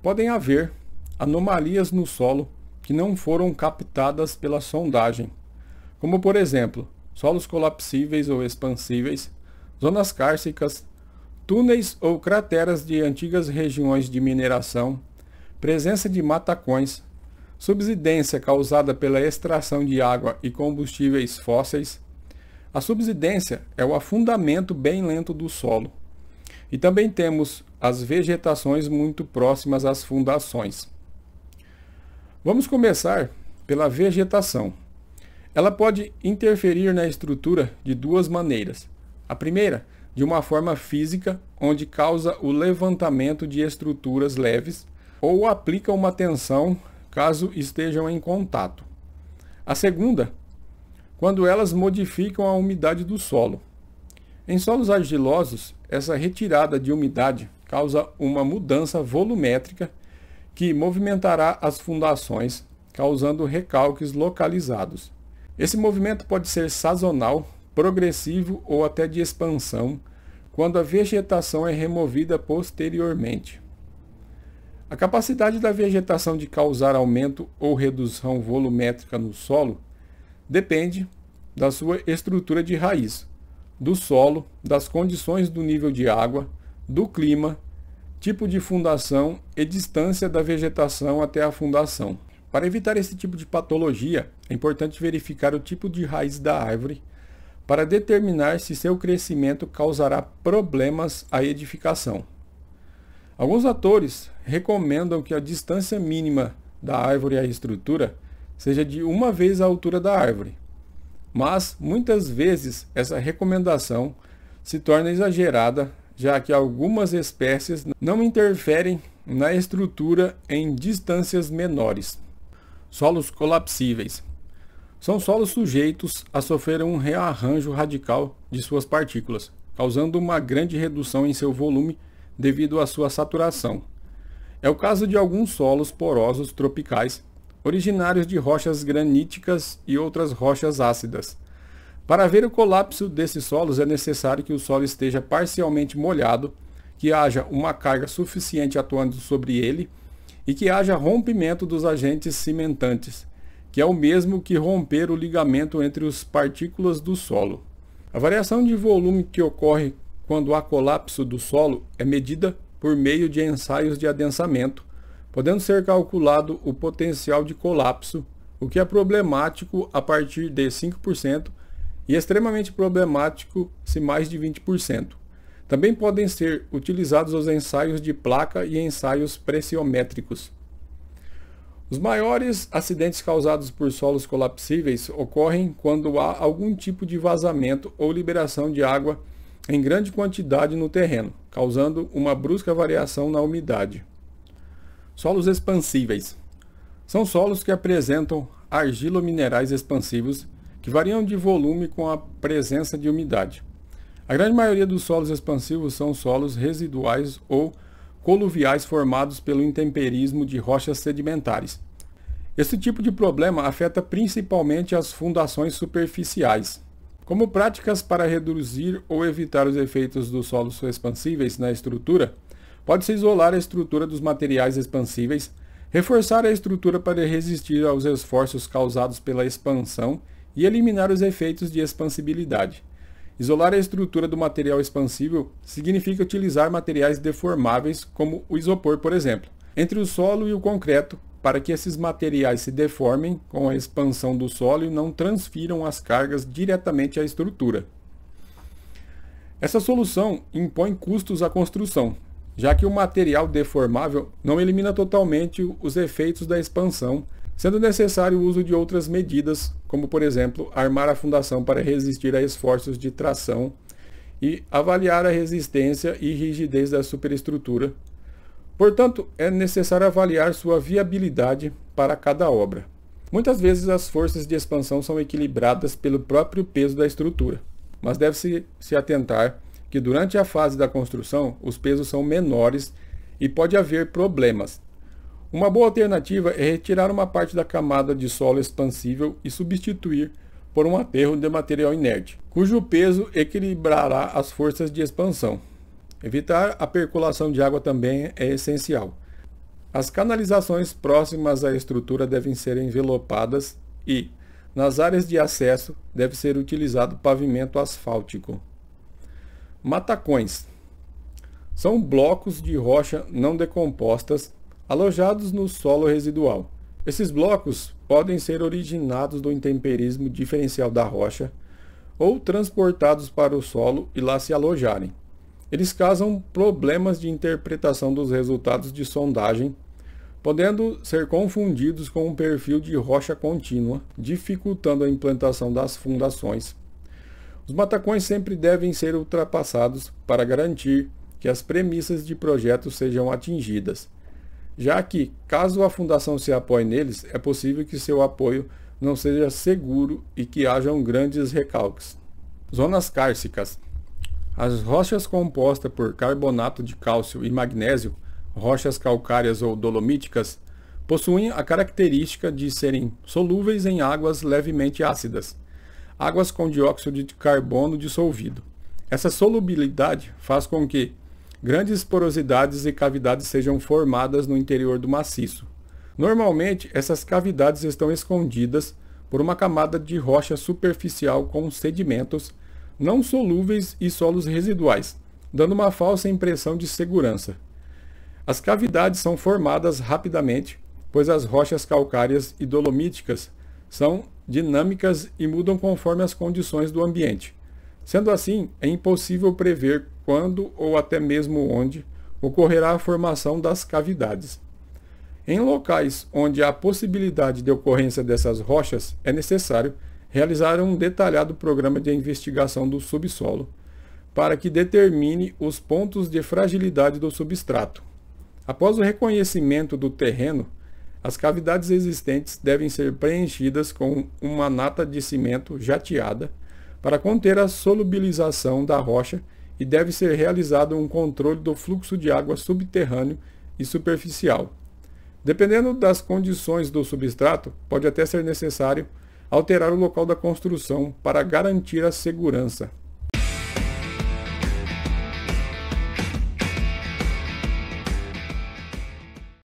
podem haver anomalias no solo que não foram captadas pela sondagem, como por exemplo, solos colapsíveis ou expansíveis, zonas kársticas, túneis ou crateras de antigas regiões de mineração, presença de matacões, subsidência causada pela extração de água e combustíveis fósseis. A subsidência é o afundamento bem lento do solo. E também temos as vegetações muito próximas às fundações. Vamos começar pela vegetação. Ela pode interferir na estrutura de duas maneiras. A primeira, de uma forma física, onde causa o levantamento de estruturas leves ou aplica uma tensão caso estejam em contato. A segunda, quando elas modificam a umidade do solo. Em solos argilosos, essa retirada de umidade causa uma mudança volumétrica que movimentará as fundações, causando recalques localizados. Esse movimento pode ser sazonal, progressivo ou até de expansão, quando a vegetação é removida posteriormente. A capacidade da vegetação de causar aumento ou redução volumétrica no solo depende da sua estrutura de raiz, do solo, das condições do nível de água, do clima, tipo de fundação e distância da vegetação até a fundação. Para evitar esse tipo de patologia, é importante verificar o tipo de raiz da árvore para determinar se seu crescimento causará problemas à edificação. Alguns autores recomendam que a distância mínima da árvore à estrutura seja de uma vez a altura da árvore, mas muitas vezes essa recomendação se torna exagerada, já que algumas espécies não interferem na estrutura em distâncias menores. Solos colapsíveis são solos sujeitos a sofrer um rearranjo radical de suas partículas, causando uma grande redução em seu volume devido à sua saturação. É o caso de alguns solos porosos tropicais, originários de rochas graníticas e outras rochas ácidas. Para ver o colapso desses solos é necessário que o solo esteja parcialmente molhado, que haja uma carga suficiente atuando sobre ele e que haja rompimento dos agentes cimentantes, que é o mesmo que romper o ligamento entre as partículas do solo. A variação de volume que ocorre quando há colapso do solo é medida por meio de ensaios de adensamento, podendo ser calculado o potencial de colapso, o que é problemático a partir de 5% e extremamente problemático se mais de 20%. Também podem ser utilizados os ensaios de placa e ensaios pressiométricos. Os maiores acidentes causados por solos colapsíveis ocorrem quando há algum tipo de vazamento ou liberação de água em grande quantidade no terreno, causando uma brusca variação na umidade. Solos expansíveis são solos que apresentam argilominerais expansivos que variam de volume com a presença de umidade. A grande maioria dos solos expansivos são solos residuais ou coluviais formados pelo intemperismo de rochas sedimentares. Esse tipo de problema afeta principalmente as fundações superficiais. Como práticas para reduzir ou evitar os efeitos dos solos expansíveis na estrutura, pode-se isolar a estrutura dos materiais expansíveis, reforçar a estrutura para resistir aos esforços causados pela expansão e eliminar os efeitos de expansibilidade. Isolar a estrutura do material expansível significa utilizar materiais deformáveis, como o isopor, por exemplo, entre o solo e o concreto, para que esses materiais se deformem com a expansão do solo e não transfiram as cargas diretamente à estrutura. Essa solução impõe custos à construção, já que o material deformável não elimina totalmente os efeitos da expansão, sendo necessário o uso de outras medidas, como por exemplo, armar a fundação para resistir a esforços de tração e avaliar a resistência e rigidez da superestrutura. Portanto, é necessário avaliar sua viabilidade para cada obra. Muitas vezes as forças de expansão são equilibradas pelo próprio peso da estrutura, mas deve-se atentar que durante a fase da construção os pesos são menores e pode haver problemas. Uma boa alternativa é retirar uma parte da camada de solo expansível e substituir por um aterro de material inerte, cujo peso equilibrará as forças de expansão. Evitar a percolação de água também é essencial. As canalizações próximas à estrutura devem ser envelopadas e, nas áreas de acesso, deve ser utilizado pavimento asfáltico. Matacões são blocos de rocha não decompostas alojados no solo residual. Esses blocos podem ser originados do intemperismo diferencial da rocha ou transportados para o solo e lá se alojarem. Eles causam problemas de interpretação dos resultados de sondagem, podendo ser confundidos com um perfil de rocha contínua, dificultando a implantação das fundações. Os matacões sempre devem ser ultrapassados para garantir que as premissas de projeto sejam atingidas, já que, caso a fundação se apoie neles, é possível que seu apoio não seja seguro e que hajam grandes recalques. Zonas kársticas. As rochas compostas por carbonato de cálcio e magnésio, rochas calcárias ou dolomíticas, possuem a característica de serem solúveis em águas levemente ácidas, águas com dióxido de carbono dissolvido. Essa solubilidade faz com que grandes porosidades e cavidades sejam formadas no interior do maciço. Normalmente, essas cavidades estão escondidas por uma camada de rocha superficial com sedimentos não solúveis e solos residuais, dando uma falsa impressão de segurança. As cavidades são formadas rapidamente, pois as rochas calcárias e dolomíticas são dinâmicas e mudam conforme as condições do ambiente. Sendo assim, é impossível prever quando ou até mesmo onde ocorrerá a formação das cavidades. Em locais onde há possibilidade de ocorrência dessas rochas, é necessário realizar um detalhado programa de investigação do subsolo, para que determine os pontos de fragilidade do substrato. Após o reconhecimento do terreno, as cavidades existentes devem ser preenchidas com uma nata de cimento jateada para conter a solubilização da rocha e deve ser realizado um controle do fluxo de água subterrâneo e superficial. Dependendo das condições do substrato, pode até ser necessário alterar o local da construção para garantir a segurança.